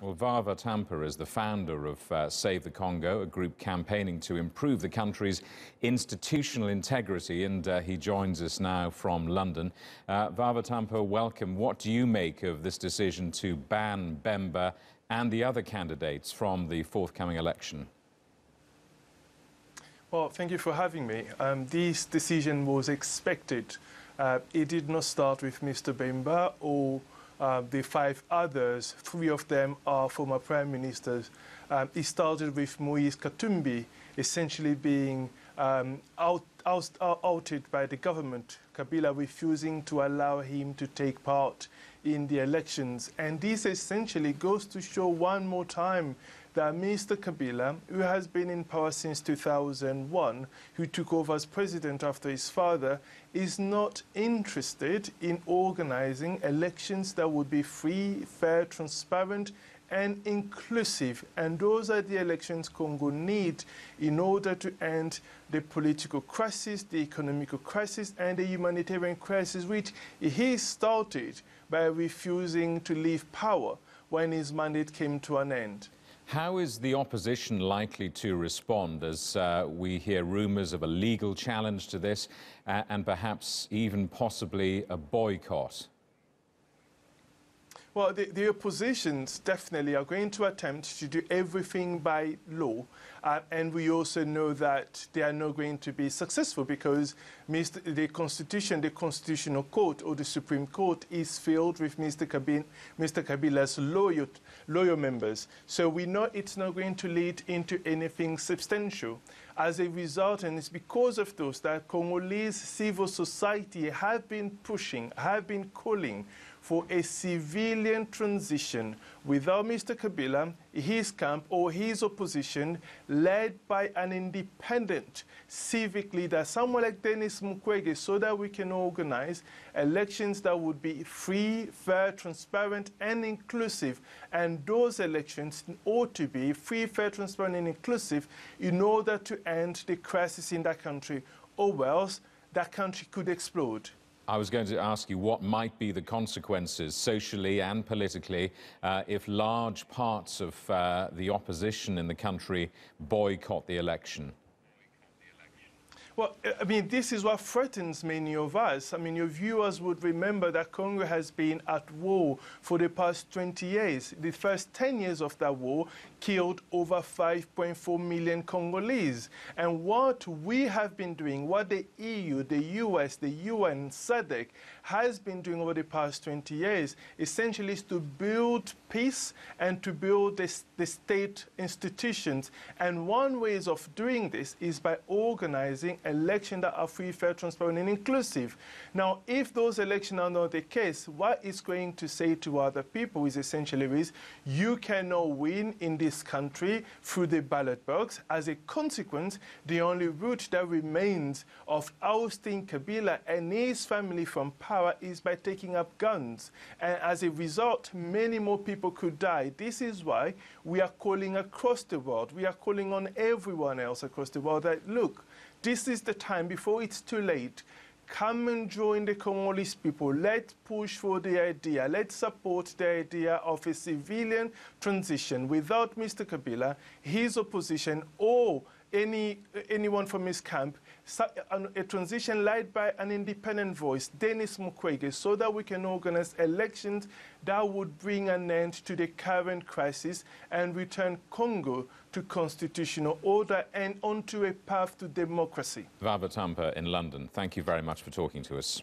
Well, Vava Tampa is the founder of Save the Congo, a group campaigning to improve the country's institutional integrity, and he joins us now from London. Vava Tampa, welcome. What do you make of this decision to ban Bemba and the other candidates from the forthcoming election? Well, thank you for having me. This decision was expected. It did not start with Mr. Bemba or the five others. Three of them are former prime ministers. It started with Moise Katumbi essentially being outed by the government, Kabila refusing to allow him to take part in the elections. And this essentially goes to show one more time that Mr. Kabila, who has been in power since 2001, who took over as president after his father, is not interested in organizing elections that would be free, fair, transparent, and inclusive. And those are the elections Congo need in order to end the political crisis, the economic crisis, and the humanitarian crisis, which he started by refusing to leave power when his mandate came to an end. How is the opposition likely to respond as we hear rumours of a legal challenge to this and perhaps even possibly a boycott? Well, the oppositions definitely are going to attempt to do everything by law. And we also know that they are not going to be successful because the Constitutional Court or the Supreme Court is filled with Mr. Kabila's loyal members. So we know it's not going to lead into anything substantial. As a result, and it's because of those that Congolese civil society have been pushing, have been calling for a civilian transition without Mr. Kabila, his camp or his opposition, led by an independent civic leader, someone like Denis Mukwege, so that we can organize elections that would be free, fair, transparent, and inclusive. And those elections ought to be free, fair, transparent, and inclusive in order to end the crisis in that country, or else that country could explode. I was going to ask you what might be the consequences socially and politically if large parts of the opposition in the country boycott the election. Well, I mean, this is what threatens many of us. I mean, your viewers would remember that Congo has been at war for the past 20 years. The first 10 years of that war killed over 5.4 million Congolese. And what we have been doing, what the EU, the US, the UN, SADC has been doing over the past 20 years, essentially is to build peace and to build the state institutions. And one way of doing this is by organizing elections that are free, fair, transparent, and inclusive. Now, if those elections are not the case, what it's going to say to other people is essentially you cannot win in this country through the ballot box. As a consequence, the only route that remains of ousting Kabila and his family from power is by taking up guns. And as a result, many more people could die. This is why we are calling across the world. We are calling on everyone else across the world that, look, this is the time before it's too late. Come and join the Congolese people. Let's push for the idea. Let's support the idea of a civilian transition without Mr. Kabila, his opposition, or anyone from his camp, a transition led by an independent voice, Denis Mukwege, so that we can organize elections that would bring an end to the current crisis and return Congo to constitutional order and onto a path to democracy. Vava Tampa in London, thank you very much for talking to us.